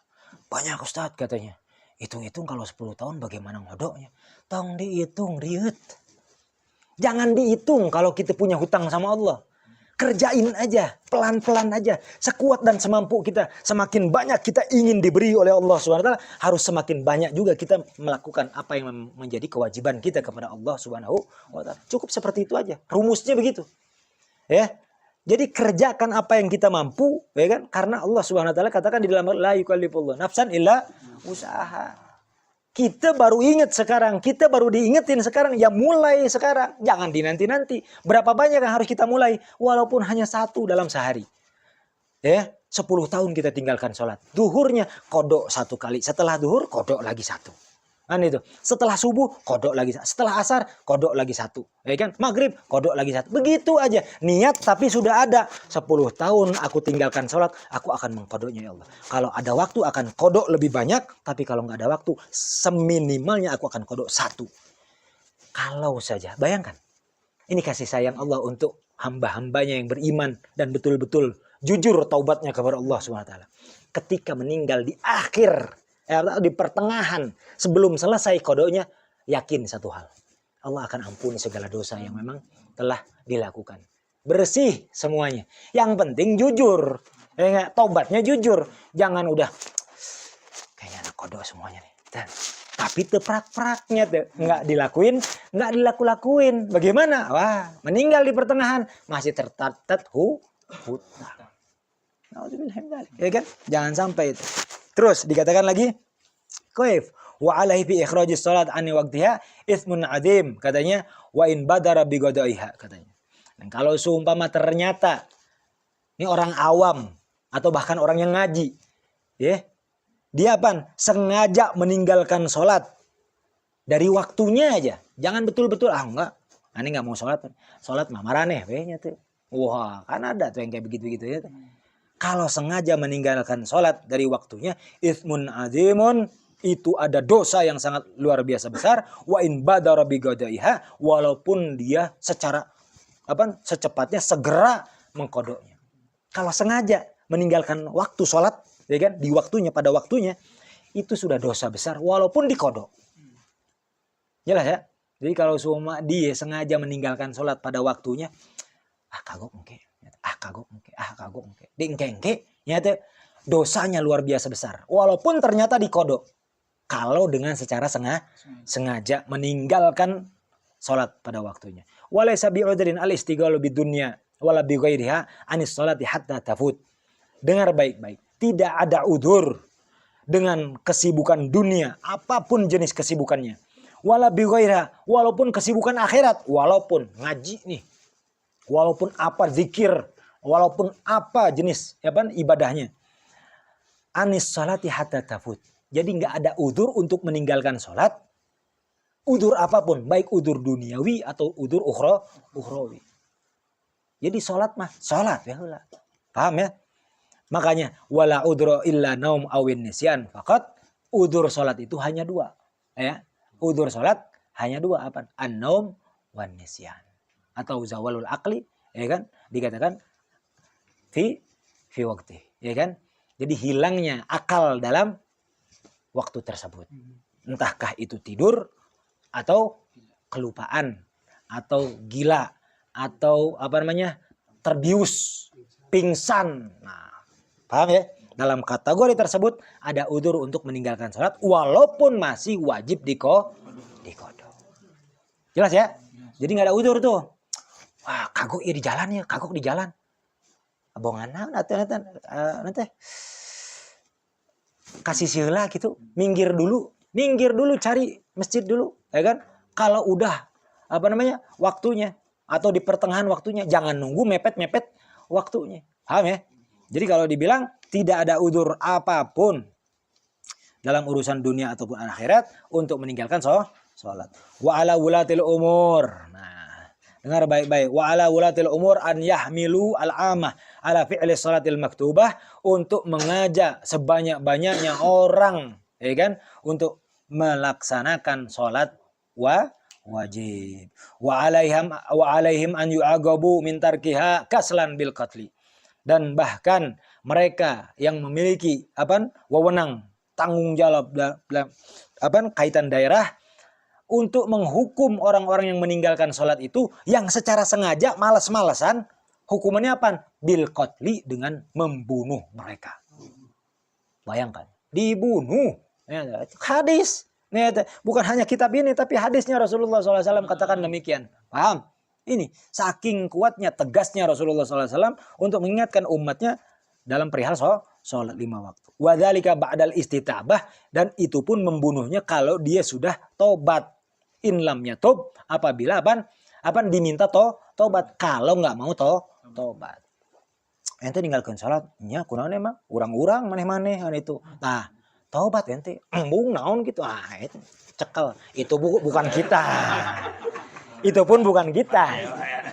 Banyak Ustaz katanya. Hitung-hitung kalau 10 tahun bagaimana ngodoknya? Tong dihitung, riut. Jangan dihitung kalau kita punya hutang sama Allah. Kerjain aja, pelan-pelan aja. Sekuat dan semampu kita. Semakin banyak kita ingin diberi oleh Allah SWT, harus semakin banyak juga kita melakukan apa yang menjadi kewajiban kita kepada Allah SWT. Cukup seperti itu aja. Rumusnya begitu. Ya. Jadi kerjakan apa yang kita mampu, ya kan? Karena Allah SWT katakan di dalam la yukallifullahu nafsan illa usaha. Kita baru ingat sekarang, kita baru diingetin sekarang, ya mulai sekarang. Jangan dinanti-nanti. Berapa banyak yang harus kita mulai? Walaupun hanya 1 dalam sehari. 10 tahun kita tinggalkan sholat. Duhurnya kodok 1 kali. Setelah duhur, kodok lagi 1. Kan itu. Setelah subuh, kodok lagi 1. Setelah asar, kodok lagi 1. Ya kan? Maghrib, kodok lagi 1. Begitu aja. Niat tapi sudah ada. 10 tahun aku tinggalkan sholat, aku akan mengkodoknya ya Allah. Kalau ada waktu akan kodok lebih banyak. Tapi kalau nggak ada waktu, seminimalnya aku akan kodok 1. Kalau saja, bayangkan. Ini kasih sayang Allah untuk hamba-hambanya yang beriman dan betul-betul jujur taubatnya kepada Allah SWT. Ketika meninggal di akhir, di pertengahan, sebelum selesai kodoknya, yakin satu hal. Allah akan ampuni segala dosa yang memang telah dilakukan. Bersih semuanya. Yang penting jujur. Taubatnya jujur. Jangan udah, kayaknya anak kodok semuanya nih. Tapi teprak-praknya nggak dilakuin, nggak dilaku-lakuin. Bagaimana? Wah, meninggal di pertengahan, masih tertatat hutang. Ya kan? Jangan sampai itu. Terus dikatakan lagi, kaif wa alaihi fi ikhrajis salat an waqtiha itsmun adzim, katanya, wa in badara bi qada'iha, katanya. Dan kalau seumpama ternyata ini orang awam atau bahkan orang yang ngaji, ya, dia sengaja meninggalkan sholat dari waktunya aja. Jangan betul-betul enggak, ini nggak mau sholat mah maraneh wehnya tuh. Wah, kan ada tuh yang kayak begitu-begitu ya. Kalau sengaja meninggalkan sholat dari waktunya, itsmun azimun, itu ada dosa yang sangat luar biasa besar. Wa in badara bi qada'iha, walaupun dia secara secepatnya segera mengkodoknya. Kalau sengaja meninggalkan waktu sholat, ya kan, di waktunya, pada waktunya, itu sudah dosa besar walaupun dikodok. Jelas ya? Jadi kalau semua dia sengaja meninggalkan sholat pada waktunya, kagok mungkin. Di engke-engke nyata dosanya luar biasa besar. Walaupun ternyata dikodok. Kalau dengan secara sengaja meninggalkan sholat pada waktunya. Walaysa bi'udrin al-istighalu bidunya wala bighairiha anis sholati hatta tafut. Dengar baik-baik. Tidak ada udzur dengan kesibukan dunia, apapun jenis kesibukannya. Wala bighairiha, walaupun kesibukan akhirat, walaupun ngaji nih, walaupun apa zikir, walaupun apa jenis ibadahnya. Anis sholati hatta tafut. Jadi nggak ada udzur untuk meninggalkan sholat. Udzur apapun, baik udzur duniawi atau udzur ukhrawi. Jadi sholat mah sholat ya, paham ya? Makanya wala udhra illa naum awin nisyan. Faqat udzur sholat itu hanya dua, ya. Udzur sholat hanya dua, apa? An-naum wan nisyan. Atau zawalul aqli, ya kan? Dikatakan fi waqti, ya kan? Jadi hilangnya akal dalam waktu tersebut. Entahkah itu tidur atau kelupaan atau gila atau terbius, pingsan. Nah, paham ya? Dalam kategori tersebut ada udzur untuk meninggalkan sholat walaupun masih wajib dikodok. Jelas ya? Jadi nggak ada udzur tuh. Wah, kagok ya di jalan ya, kagok di jalan. Abongan nanti kasih sila gitu, minggir dulu cari masjid dulu, ya kan? Kalau udah waktunya atau di pertengahan waktunya, jangan nunggu mepet waktunya. Paham ya? Jadi kalau dibilang tidak ada udzur apapun dalam urusan dunia ataupun akhirat untuk meninggalkan sholat. Wa ala wulatil umur. Nah, dengar baik-baik. Wa ala wulatil umur an yahmilu al-amah ala fi'li sholatil maktubah, untuk mengajak sebanyak-banyaknya orang, ya kan, untuk melaksanakan sholat wajib. Wa alaihim an yu'agabu min tarkiha kaslan bil qatli. Dan bahkan mereka yang memiliki wewenang, tanggung jawab kaitan daerah untuk menghukum orang-orang yang meninggalkan sholat itu yang secara sengaja malas-malasan, hukumannya apa? Bil qatli, dengan membunuh mereka. Bayangkan, dibunuh. Hadis. Bukan hanya kitab ini, tapi hadisnya Rasulullah SAW katakan demikian. Paham? Ini saking kuatnya, tegasnya Rasulullah SAW untuk mengingatkan umatnya dalam perihal sholat 5 waktu. Wadzalika ba'dal istitabah, dan itu pun membunuhnya kalau dia sudah tobat. In lam yatub, apabila diminta tobat. Kalau nggak mau tobat. Ente tinggalkan sholat, nya kunaon emang urang-urang maneh-maneh kan itu. Nah, tobat ente embung naon gitu. Itu cekel. Itu bukan kita. Itu pun bukan kita.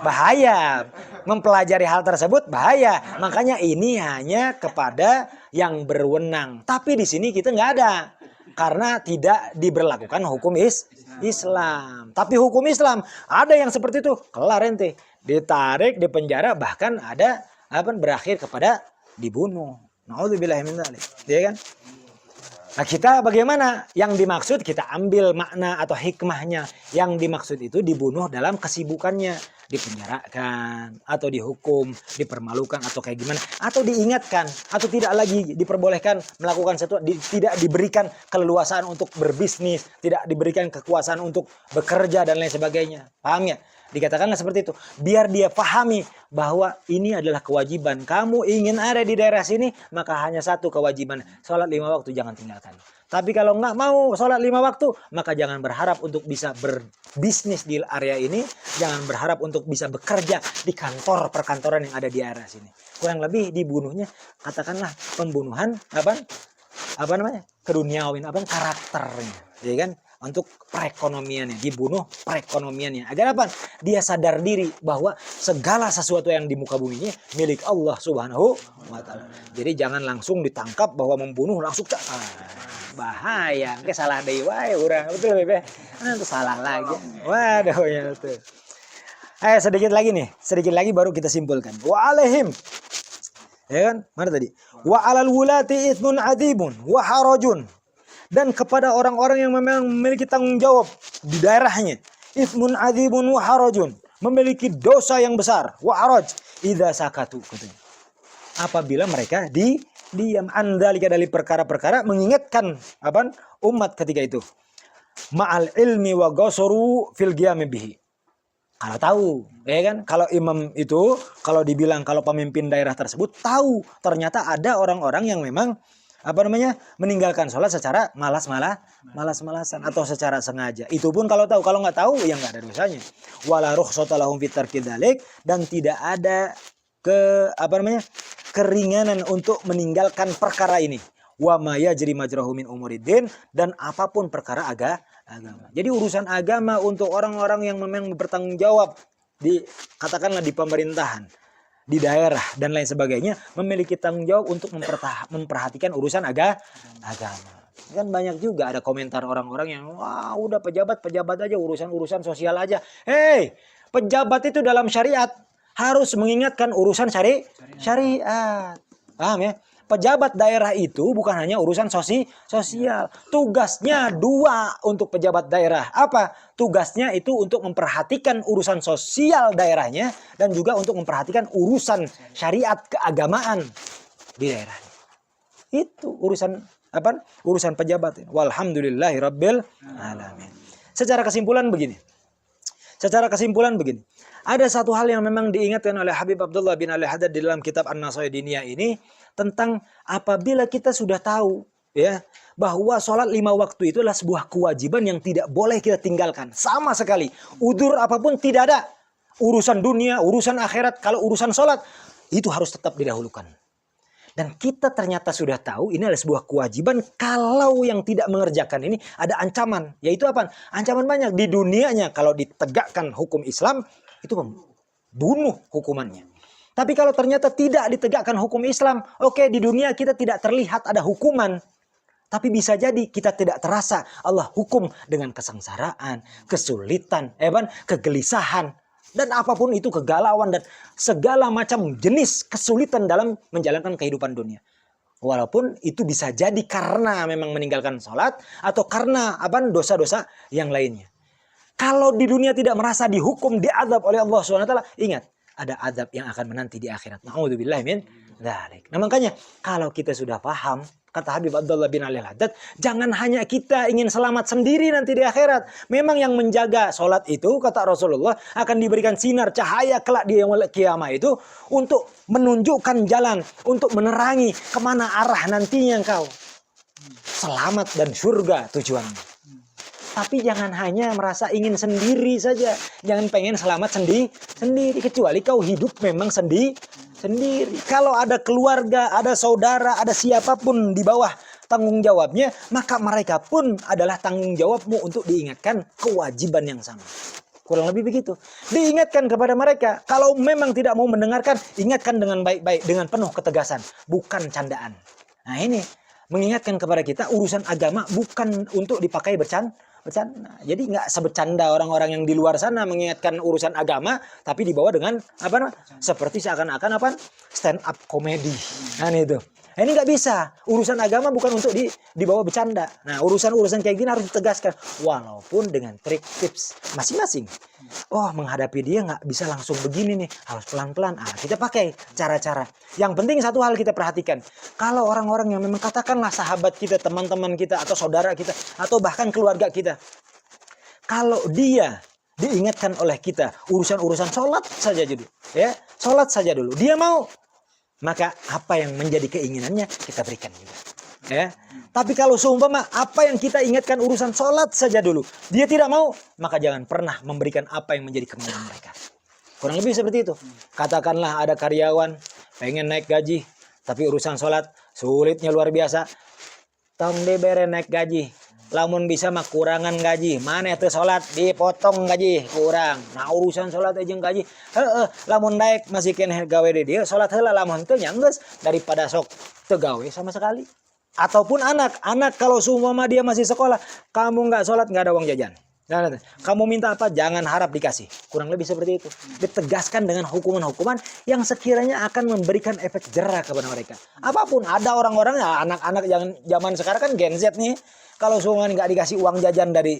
Bahaya. Mempelajari hal tersebut bahaya. Makanya ini hanya kepada yang berwenang. Tapi di sini kita nggak ada. Karena tidak diberlakukan hukum Islam. Tapi hukum Islam ada yang seperti itu. Kelar ente. Ditarik, dipenjara, bahkan ada berakhir kepada dibunuh. Nauzubillahi min dzalik. Ya kan? Nah, kita bagaimana? Yang dimaksud kita ambil makna atau hikmahnya. Yang dimaksud itu dibunuh dalam kesibukannya, dipenjarakan atau dihukum, dipermalukan atau kayak gimana, atau diingatkan, atau tidak lagi diperbolehkan melakukan sesuatu, tidak diberikan keleluasaan untuk berbisnis, tidak diberikan kekuasaan untuk bekerja dan lain sebagainya. Paham ya? Dikatakanlah seperti itu. Biar dia pahami bahwa ini adalah kewajiban. Kamu ingin ada di daerah sini, maka hanya satu kewajiban. Sholat 5 waktu jangan tinggalkan. Tapi kalau nggak mau sholat 5 waktu, maka jangan berharap untuk bisa berbisnis di area ini. Jangan berharap untuk bisa bekerja di kantor perkantoran yang ada di area sini. Kurang lebih dibunuhnya, katakanlah pembunuhan keduniawian, karakternya, ya kan? Untuk perekonomiannya, dibunuh perekonomiannya. Agar apa? Dia sadar diri bahwa segala sesuatu yang di muka bumi ini milik Allah Subhanahu wa Ta'ala. Jadi jangan langsung ditangkap bahwa membunuh langsung bahaya. Ke salah deui wae urang. Betul bebe. Itu salah lagi. Waduh ya betul. Sedikit lagi baru kita simpulkan. Wa alaihim. Ya kan? Mana tadi? Wa alal wulati itsmun adzibun wa harajun. Dan kepada orang-orang yang memang memiliki tanggung jawab di daerahnya, itsmun adzibun wa harajun, memiliki dosa yang besar, wa haraj idza sakatu, katanya. Apabila mereka diam andalika dari perkara-perkara, mengingatkan umat ketika itu. Ma'al ilmi wa ghasaru fil qiyam bihi. Kalau tahu, ya kan? Kalau imam itu, kalau dibilang kalau pemimpin daerah tersebut tahu ternyata ada orang-orang yang memang meninggalkan sholat secara malas-malasan atau secara sengaja. Itu pun kalau tahu, kalau nggak tahu ya nggak ada dosanya. Wala rukhsata lahum fi tarki dzalik, dan tidak ada keringanan untuk meninggalkan perkara ini. Wa ma yajri majrahu min umuriddin, dan apapun perkara agama. Jadi urusan agama untuk orang-orang yang memang bertanggung jawab katakanlah di pemerintahan, di daerah dan lain sebagainya, memiliki tanggung jawab untuk memperhatikan urusan agama. Kan banyak juga ada komentar orang-orang yang wah udah pejabat aja, urusan sosial aja. Hei, pejabat itu dalam syariat harus mengingatkan urusan syariat. Paham ya? Pejabat daerah itu bukan hanya urusan sosial. Tugasnya dua untuk pejabat daerah. Apa? Tugasnya itu untuk memperhatikan urusan sosial daerahnya dan juga untuk memperhatikan urusan syariat keagamaan di daerahnya. Itu urusan urusan pejabat. Walhamdulillahirabbil alamin. Secara kesimpulan begini. Ada satu hal yang memang diingatkan oleh Habib Abdullah bin Ali Haddad di dalam kitab An-Nasaih Diniyah ini, tentang apabila kita sudah tahu ya bahwa sholat 5 waktu itu adalah sebuah kewajiban yang tidak boleh kita tinggalkan sama sekali. Udzur apapun tidak ada. Urusan dunia, urusan akhirat, kalau urusan sholat itu harus tetap didahulukan. Dan kita ternyata sudah tahu ini adalah sebuah kewajiban. Kalau yang tidak mengerjakan ini ada ancaman. Yaitu apa? Ancaman banyak. Di dunianya kalau ditegakkan hukum Islam itu bunuh hukumannya. Tapi kalau ternyata tidak ditegakkan hukum Islam, oke, di dunia kita tidak terlihat ada hukuman. Tapi bisa jadi kita tidak terasa Allah hukum dengan kesengsaraan, kesulitan, kegelisahan. Dan apapun itu, kegalauan dan segala macam jenis kesulitan dalam menjalankan kehidupan dunia. Walaupun itu bisa jadi karena memang meninggalkan sholat atau karena dosa-dosa yang lainnya. Kalau di dunia tidak merasa dihukum, diazab oleh Allah SWT, ingat, ada azab yang akan menanti di akhirat. Na'udzubillah min dzalik. Nah makanya kalau kita sudah paham, kata Habib Abdullah bin Ali Haddad, jangan hanya kita ingin selamat sendiri nanti di akhirat. Memang yang menjaga sholat itu, kata Rasulullah, akan diberikan sinar cahaya kelak di yaumul qiyamah itu untuk menunjukkan jalan, untuk menerangi kemana arah nantinya engkau. Selamat dan surga tujuannya. Tapi jangan hanya merasa ingin sendiri saja. Jangan pengen selamat sendiri. Kecuali kau hidup memang sendiri. Kalau ada keluarga, ada saudara, ada siapapun di bawah tanggung jawabnya, maka mereka pun adalah tanggung jawabmu untuk diingatkan kewajiban yang sama. Kurang lebih begitu. Diingatkan kepada mereka. Kalau memang tidak mau mendengarkan, ingatkan dengan baik-baik. Dengan penuh ketegasan. Bukan candaan. Nah ini. Mengingatkan kepada kita urusan agama bukan untuk dipakai bercanda. Jadi nggak sebecanda orang-orang yang di luar sana mengingatkan urusan agama, tapi dibawa dengan seperti seakan-akan stand up komedi. Nah itu. Ini nggak bisa. Urusan agama bukan untuk dibawa bercanda. Nah urusan kayak gini harus ditegaskan, walaupun dengan trik tips masing-masing. Oh menghadapi dia nggak bisa langsung begini nih, harus pelan-pelan. Kita pakai cara-cara. Yang penting satu hal kita perhatikan. Kalau orang-orang yang memang katakanlah sahabat kita, teman-teman kita, atau saudara kita, atau bahkan keluarga kita, kalau dia diingatkan oleh kita urusan sholat saja dulu, ya sholat saja dulu, dia mau, maka apa yang menjadi keinginannya kita berikan juga. Ya. Tapi kalau seumpama apa yang kita ingatkan urusan sholat saja dulu, dia tidak mau, maka jangan pernah memberikan apa yang menjadi kemauan mereka. Kurang lebih seperti itu. Katakanlah ada karyawan pengen naik gaji, tapi urusan sholat sulitnya luar biasa. Tong dibere naik gaji, lamun bisa mah kurangan gaji. Mana itu sholat dipotong gaji kurang. Nah urusan sholat aja gaji. Lamun naik masih kena gawe dia sholat heula lamun teu nyanggeus daripada sok teu gawe sama sekali. Ataupun anak kalau seumpama dia masih sekolah, kamu nggak sholat nggak ada uang jajan. Kamu minta apa? Jangan harap dikasih. Kurang lebih seperti itu. Ditegaskan dengan hukuman-hukuman yang sekiranya akan memberikan efek jera kepada mereka. Apapun, ada orang-orang ya, anak-anak zaman sekarang kan Gen Z nih. Kalau seumpama nggak dikasih uang jajan dari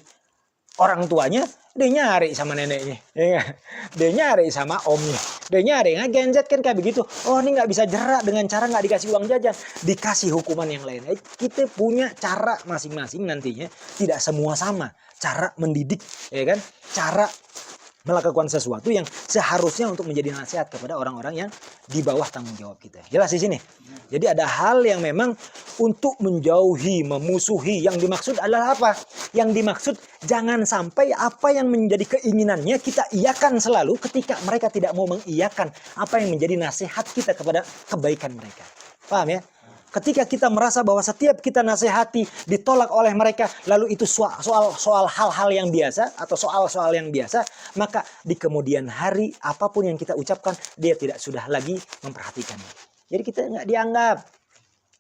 orang tuanya, dia nyari sama neneknya, ya gak? Dia nyari sama omnya, dia nyari. Nah, Gen Z kan kayak begitu. Oh, ini nggak bisa jerak dengan cara nggak dikasih uang jajan, dikasih hukuman yang lain. Kita punya cara masing-masing nantinya, tidak semua sama. Cara mendidik, ya kan? Cara melakukan sesuatu yang seharusnya untuk menjadi nasihat kepada orang-orang yang di bawah tanggung jawab kita. Jelas di sini. Jadi ada hal yang memang untuk menjauhi, memusuhi. Yang dimaksud adalah apa? Yang dimaksud jangan sampai apa yang menjadi keinginannya kita iyakan selalu ketika mereka tidak mau mengiyakan apa yang menjadi nasihat kita kepada kebaikan mereka. Paham ya? Ketika kita merasa bahwa setiap kita nasihati ditolak oleh mereka, lalu itu soal hal-hal yang biasa atau soal-soal yang biasa, maka di kemudian hari apapun yang kita ucapkan dia tidak sudah lagi memperhatikannya. Jadi kita nggak dianggap.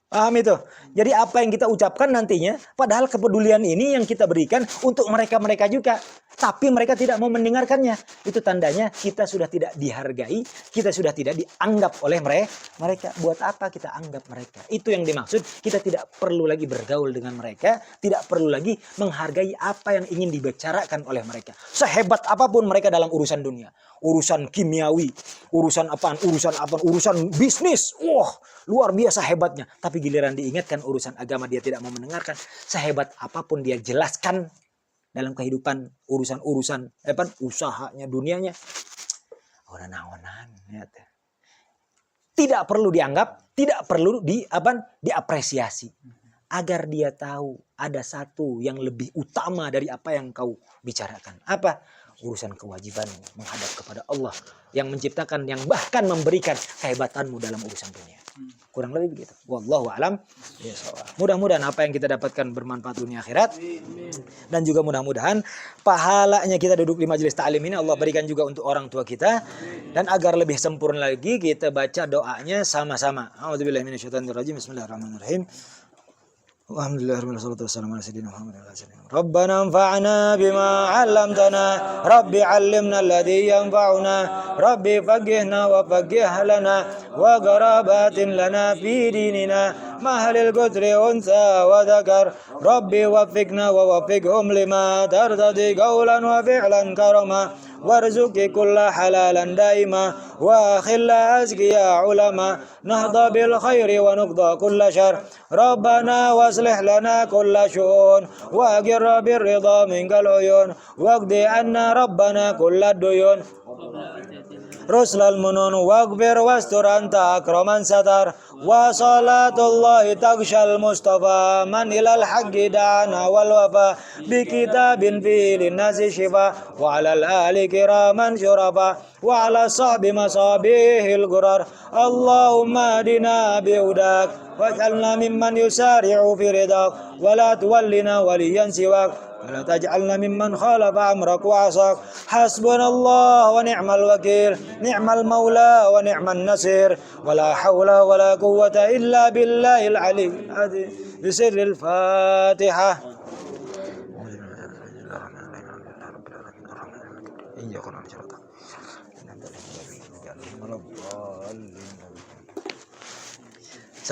Paham itu? Jadi apa yang kita ucapkan nantinya, padahal kepedulian ini yang kita berikan untuk mereka-mereka juga. Tapi mereka tidak mau mendengarkannya. Itu tandanya kita sudah tidak dihargai, kita sudah tidak dianggap oleh mereka. Buat apa kita anggap mereka? Itu yang dimaksud, kita tidak perlu lagi bergaul dengan mereka, tidak perlu lagi menghargai apa yang ingin dibicarakan oleh mereka. Sehebat apapun mereka dalam urusan dunia. Urusan kimiawi, urusan urusan bisnis. Wah, luar biasa hebatnya. Tapi giliran diingatkan urusan agama dia tidak mau mendengarkan. Sehebat apapun dia jelaskan dalam kehidupan urusan-urusan usahanya, dunianya. Onan-onan. Tidak perlu dianggap, tidak perlu diapresiasi. Agar dia tahu ada satu yang lebih utama dari apa yang kau bicarakan. Apa? Urusan kewajiban menghadap kepada Allah yang menciptakan, yang bahkan memberikan kehebatanmu dalam urusan dunia. Kurang lebih begitu. Wallahu a'lam. Mudah-mudahan apa yang kita dapatkan bermanfaat dunia akhirat, dan juga mudah-mudahan pahalanya kita duduk di majelis ta'lim ini Allah berikan juga untuk orang tua kita, dan agar lebih sempurna lagi kita baca doanya sama-sama. A'udzubillahi minasyaitonirrajim. Bismillahirrahmanirrahim. Alhamdulillah wassalatu wassalamu ala sayyidina Muhammad wa ala alihi. Rabbana anfa'na bima 'allamtana, Rabbi 'allimna alladhi yanfa'una, Rabbi faqihna wa faqih lana wa qarabatin lana fi dinina mahalil qudri unsa wa dhakar, Rabbi waffiqna wa waffiqhum lima tardadi qawlan wa fi'lan karama, warzuqi kulla halalan daima wa khilla azkiya ulama, nahda bil khairi wa nuqda kulla syar, Rabbana waslih lana kulla syu'un wa agirra bir ridha minkal uyun waqdi anna Rabbana kulla duyun ruslal munun waghfir wastur anta akraman satar, wa salatullahi tagshal mustafa man ilal haqqi da'ana wal wafa bi kitabin fi linnasi shifa wa alal ali kiraman syurafa wa ala sahbi masabihil gurar. Allahumma adina biudak waj'alna mimman yusari'u fi ridak wa la tuwallina waliyan siwak ولا تجعلنا ممن خالف أمرك وعصاك. حسبنا الله ونعم الوكيل نعم المولى ونعم النصير ولا حول ولا قوة إلا بالله العلي العظيم. بسر الفاتحة. إياك نعبد وإياك نستعين